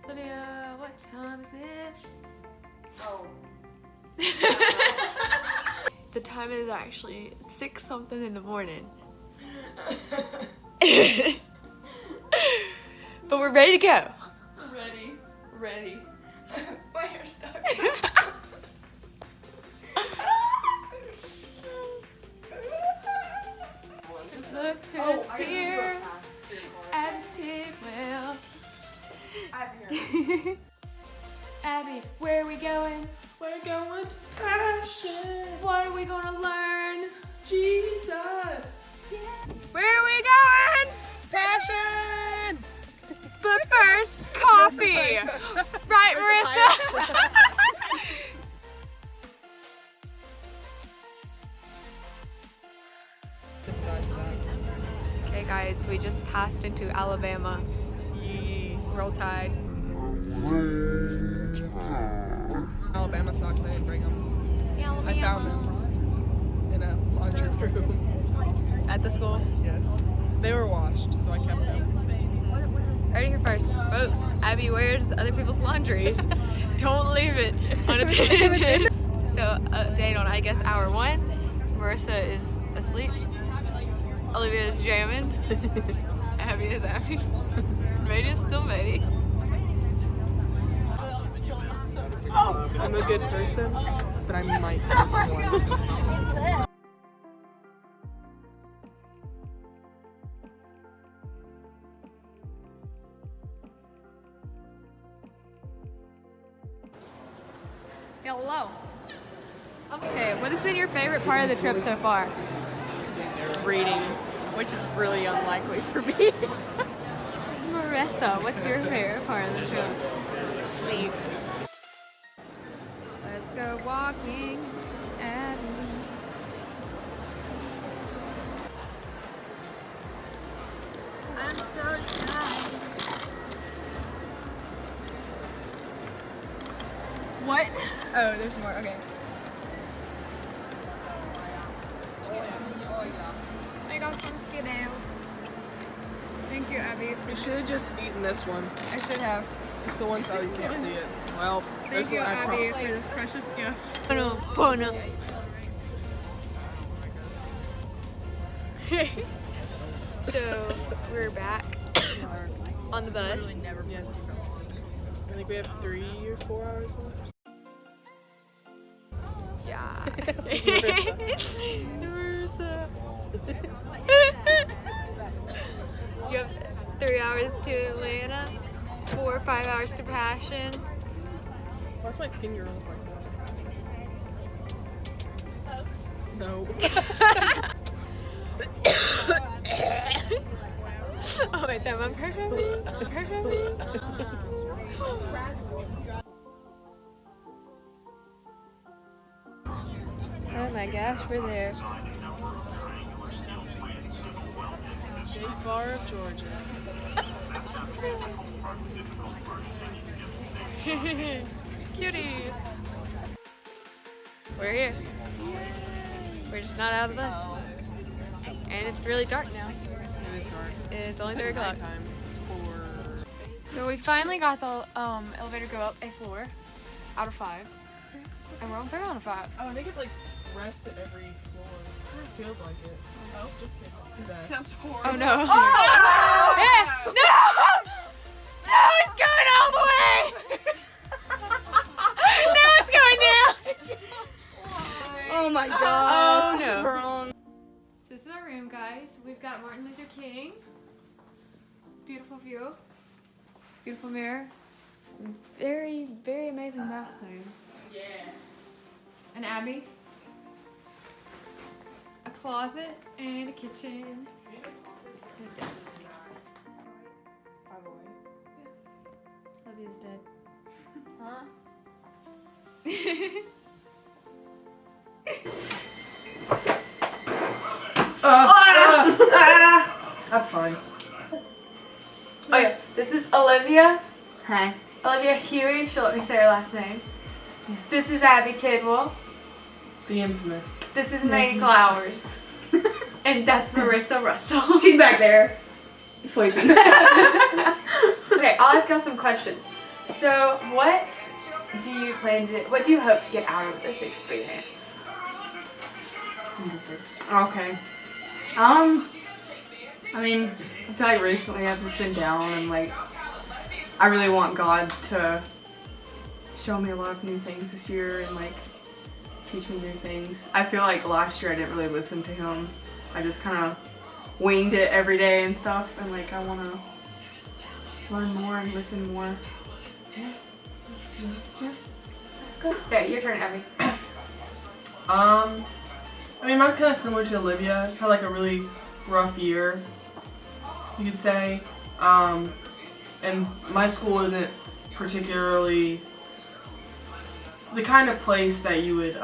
Olivia, what time is it? Oh. The time is actually 6 something in the morning. But we're ready to go. Ready. My hair's stuck. Look who's here at Tidwell. Abby, where are we going? We're going to Passion. What are we gonna learn? Jesus. Where are we going? Passion. But first, coffee. Right, Marissa? Okay, guys, we just passed into Alabama. Roll Tide. Alabama socks, I didn't bring them. I found them in a laundry room. At the school. Yes. They were washed, so I kept them. Heard it here first, folks. Abby wears other people's laundries. Don't leave it unattended. So, update on, I guess, hour 1. Marissa is asleep. Olivia is jamming. Abby is Abby. Maddie is still Maddie. I'm a good person, but I might throw someone. Hello. Okay, what has been your favorite part of the trip so far? Reading, which is really unlikely for me. Marissa, what's your favorite part of the trip? Sleep. Let's go walking, Abby. I'm so tired. What? Oh, there's more. Okay. I got some Skittles. Thank you, Abby. You should have just eaten this one. I should have. It's the ones that you can't see it. Well, Thank you, I Abby, for this precious gift. Bono. So, we're back on the bus. Yes. I think we have 3 or 4 hours left. Yeah. You have 3 hours to Atlanta, 4 or 5 hours to Passion. Why's my finger look like that? No. Oh wait, that one perfect. Oh my gosh, we're there. State Bar of Georgia. Cuties. We're here. We're just not out of the bus. And it's really dark now. It is dark. It's only 3 o'clock. Nighttime. It's 4. So we finally got the elevator to go up a floor out of 5. And we're on 3 out of 5. Oh, they could like rest at every floor. It feels like it. Oh, just kidding. Sounds horrible. Oh no. Oh! Yeah. No! No, it's going all the way! No, it's going down! Oh my god. Oh no. Wrong. So this is our room, guys. We've got Martin Luther King. Beautiful view. Beautiful mirror. Very, very amazing bathroom. Yeah. An Abby. A closet and a kitchen. And a desk. Olivia's dead. Huh? That's fine. Oh yeah, this is Olivia. Hi. Olivia Huey, she'll let me say her last name. This is Abby Tidwell. The infamous. This is Maddie Clowers. And that's Marissa Russell. She's back there, sleeping. Okay, I'll ask y'all some questions. So what do you what do you hope to get out of this experience? Okay. I mean, I feel like recently I've just been down and like, I really want God to show me a lot of new things this year and like teach me new things. I feel like last year I didn't really listen to him. I just kind of winged it every day and stuff, and like I want to learn more and listen more. Yeah. Good. Yeah, your turn, Abby. I mean, mine's kind of similar to Olivia. Had like a really rough year, you could say. And my school isn't particularly the kind of place that you would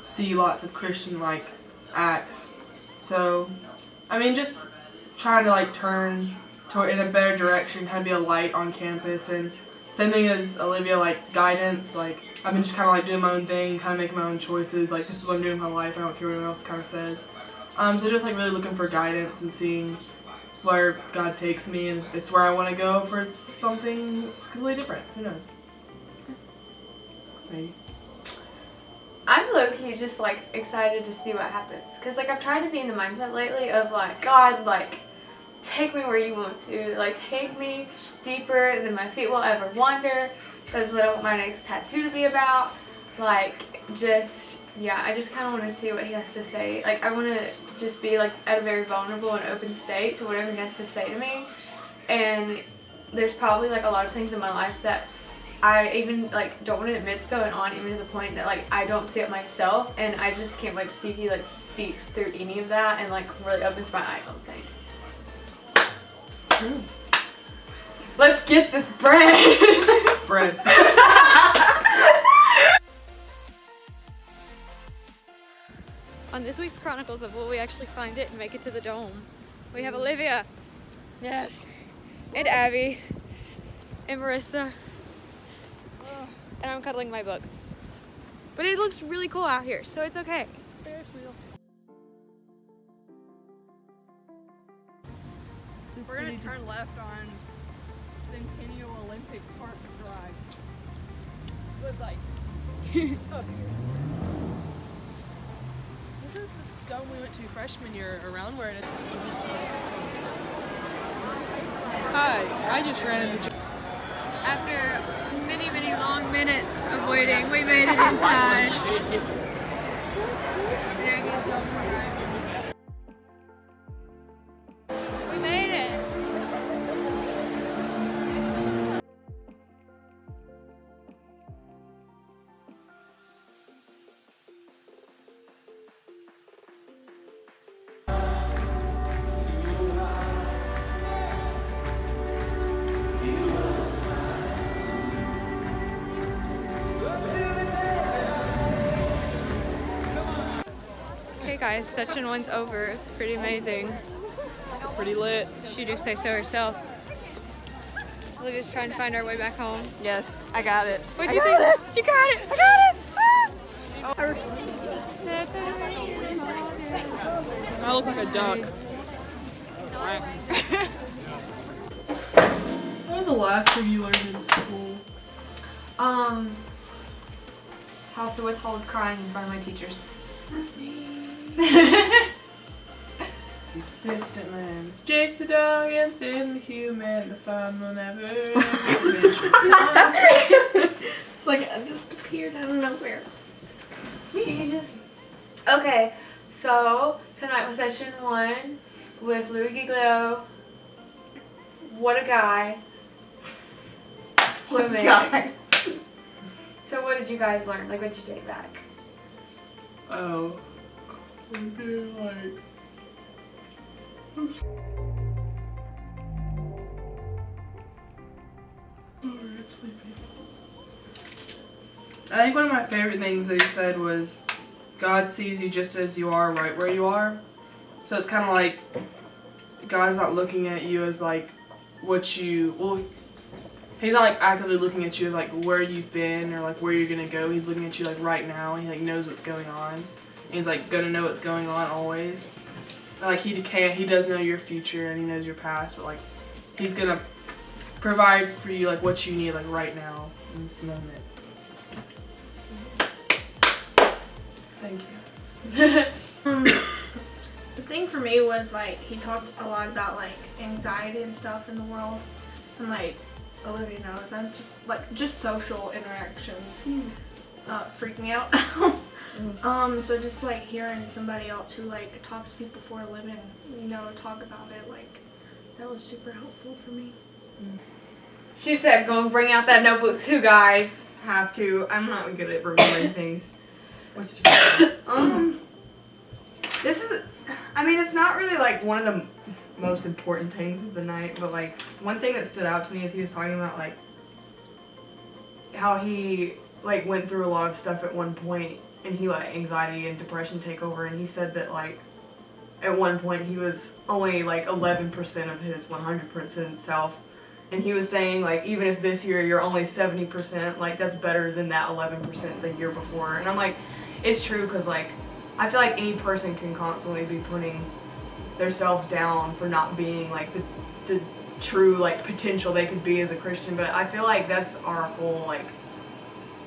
see lots of Christian-like acts. So, I mean, just trying to like turn in a better direction, kind of be a light on campus, and same thing as Olivia, like guidance. Like I've been just kind of like doing my own thing, kind of making my own choices. Like this is what I'm doing in my life. I don't care what anyone else kind of says. So just like really looking for guidance and seeing where God takes me, and if it's where I want to go, for it's something completely different. Who knows? Maybe. I'm low-key just like excited to see what happens, because like I've tried to be in the mindset lately of like, God, like take me where you want to, like take me deeper than my feet will ever wander. That's what I want my next tattoo to be about. Like just, yeah, I just kind of want to see what he has to say. Like I want to just be like at a very vulnerable and open state to whatever he has to say to me. And there's probably like a lot of things in my life that I even like don't want to admit's going on, even to the point that like I don't see it myself, and I just can't wait to see if he like speaks through any of that and like really opens my eyes on things. Let's get this bread. Bread. On this week's Chronicles of Will We Actually Find It and Make It to the Dome, we have Olivia. Yes. And Abby. And Marissa. And I'm cuddling my books. But it looks really cool out here, so it's okay. We're gonna turn left on Centennial Olympic Park Drive. It was like up here. This is the dome we went to freshman year around where it is. Hi, I just ran into After many, many long minutes of waiting, we made it inside. We made it. Hey guys, session 1's over. It's pretty amazing. pretty lit. She do say so herself. Olivia's trying to find our way back home. Yes, I got it. What do you think? She got it! I got it! Ah! I look like a duck. What was the last thing you learned in school? How to withhold crying in front of my teachers. Distant lands, Jake the dog and Finn the human, the fun will never end. It's like I just appeared out of nowhere. She just... Okay, so tonight was session 1 with Louis Giglio. What a guy. So amazing. So what did you guys learn? Like, what did you take back? Oh. Okay, like... I'm sleepy. I think one of my favorite things that he said was, God sees you just as you are, right where you are. So it's kind of like, God's not looking at you as like, what you, well, he's not like actively looking at you like where you've been or like where you're gonna go. He's looking at you like right now. He like knows what's going on. And he's like gonna know what's going on always. And, like he does know your future and he knows your past, but like he's gonna provide for you like what you need like right now in this moment. Thank you. The thing for me was like he talked a lot about like anxiety and stuff in the world, and like Olivia knows, I'm just social interactions freak me out. So just like hearing somebody else who like talks to people for a living, you know, talk about it, like that was super helpful for me. She said, "Go and bring out that notebook too, guys." Have to. I'm not good at remembering things. Which is this is. I mean, it's not really like one of the most important things of the night, but like one thing that stood out to me is he was talking about like how he like went through a lot of stuff at one point, and he let anxiety and depression take over, and he said that like at one point he was only like 11% of his 100% self, and he was saying like even if this year you're only 70%, like that's better than that 11% the year before. And I'm like, it's true, because like I feel like any person can constantly be putting themselves down for not being like the true like potential they could be as a Christian, but I feel like that's our whole like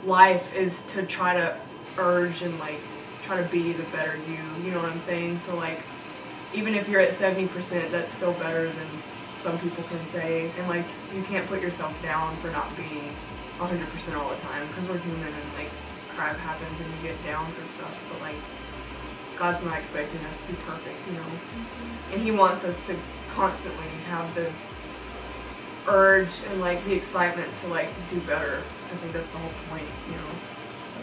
life, is to try to urge and like try to be the better you know what I'm saying? So like even if you're at 70%, that's still better than some people can say, and like you can't put yourself down for not being 100% all the time, because we're human and like crap happens and you get down for stuff, but like God's not expecting us to be perfect, you know, and he wants us to constantly have the urge and like the excitement to like do better. I think that's the whole point, you know. So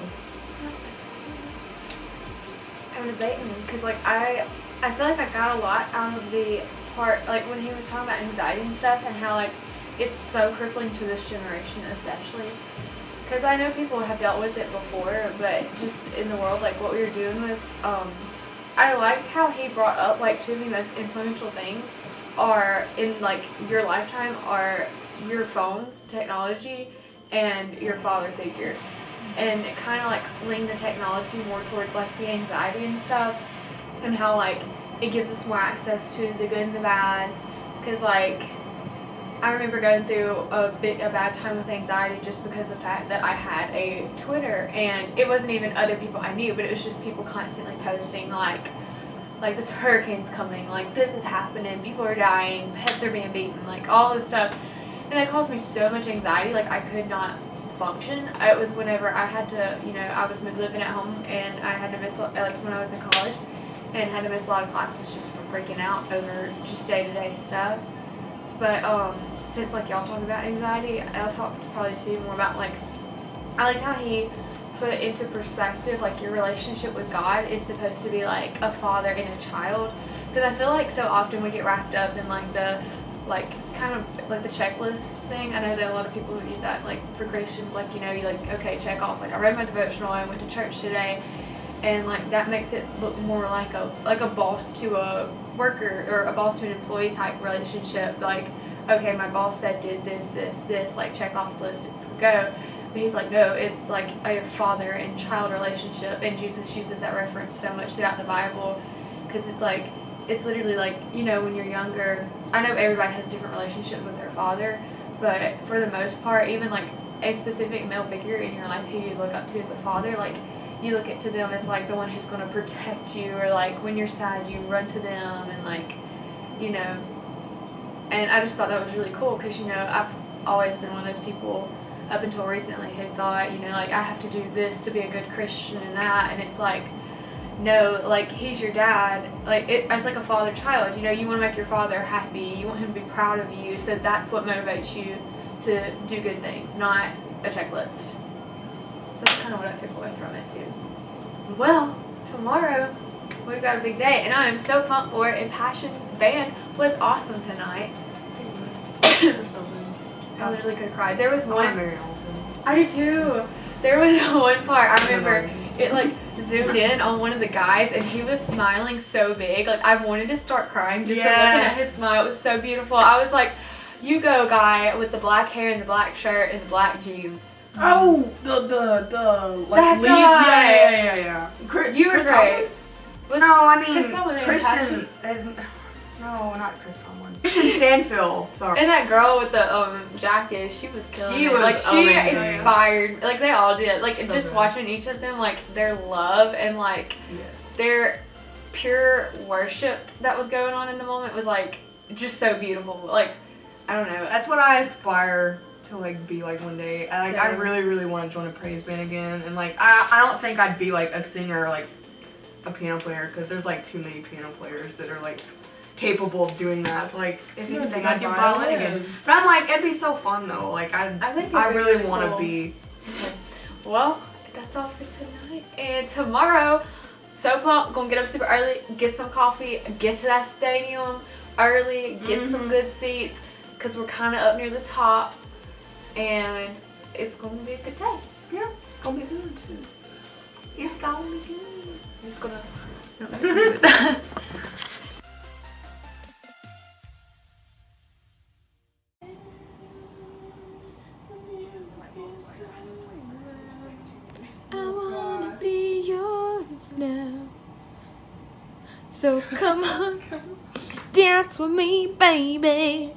I'm debating because like I feel like I got a lot out of the part like when he was talking about anxiety and stuff, and how like it's so crippling to this generation especially, because I know people have dealt with it before, but just in the world like what we were doing with I like how he brought up like two of the most influential things are in like your lifetime are your phones, technology, and your father figure. And it kind of like leaned the technology more towards like the anxiety and stuff, and how like it gives us more access to the good and the bad. Because like I remember going through a bad time with anxiety just because of the fact that I had a Twitter, and it wasn't even other people I knew, but it was just people constantly posting like this hurricane's coming, like this is happening, people are dying, pets are being beaten, like all this stuff. And that caused me so much anxiety, like I could not function. It was whenever I had to, you know, I was living at home and I had to miss, like when I was in college, and had to miss a lot of classes just from freaking out over just day-to-day stuff. But since like y'all talking about anxiety, I'll talk probably to you more about like, I liked how he put into perspective like your relationship with God is supposed to be like a father and a child, because I feel like so often we get wrapped up in like the like kind of like the checklist thing. I know that a lot of people who use that like for Christians, like, you know, you like, okay, check off like I read my devotional, I went to church today, and like that makes it look more like a boss to a worker or a boss to an employee type relationship. Like, okay, my boss said did this, like check off the list, it's go. But he's like, no, it's like a father and child relationship, and Jesus uses that reference so much throughout the Bible, because it's like, it's literally like, you know, when you're younger, I know everybody has different relationships with their father, but for the most part, even like a specific male figure in your life who you look up to as a father, like you look up to them as like the one who's going to protect you, or like when you're sad you run to them, and like, you know. And I just thought that was really cool, because, you know, I've always been one of those people up until recently who thought, you know, like I have to do this to be a good Christian and that, and it's like, no, like he's your dad, like it's like a father-child, you know, you want to make your father happy, you want him to be proud of you, so that's what motivates you to do good things, not a checklist. So that's kind of what I took away from it too. Well, tomorrow we've got a big day, and I am so pumped for it. And Passion Band was awesome tonight. I literally could have cried. There was one. I do too. There was one part I remember. It like zoomed in on one of the guys, and he was smiling so big. Like I wanted to start crying just from looking at his smile. It was so beautiful. I was like, "You go, guy with the black hair and the black shirt and the black jeans." Oh, the like that lead. Guy. Yeah. You were great. No, I mean, Chris Tomlin and Christian is. No, not Chris Tomlin. Christian Stanfield. Sorry. And that girl with the jacket, she was killing She it. was Like she amazing. inspired, like they all did. Like So just good. watching each of them, like their love and like their pure worship that was going on in the moment was like just so beautiful. Like I don't know. That's what I aspire to like be like one day. I Same. really want to join a praise band again. And like I don't think I'd be like a singer or like a piano player because there's like too many piano players that are like capable of doing that. So, like if Yeah, anything, do I'd do that violin violin. again. But I'm like it'd be so fun though. Like I think I it'd be really really want to cool. be. Well, that's all for tonight. And tomorrow, so pumped, gonna get up super early, get some coffee, get to that stadium early, get some good seats, cause we're kind of up near the top, and it's gonna be a good day. Yeah, Gonna be good. it's gonna be good. I'm just gonna. I wanna be yours now. So come on, dance with me, baby.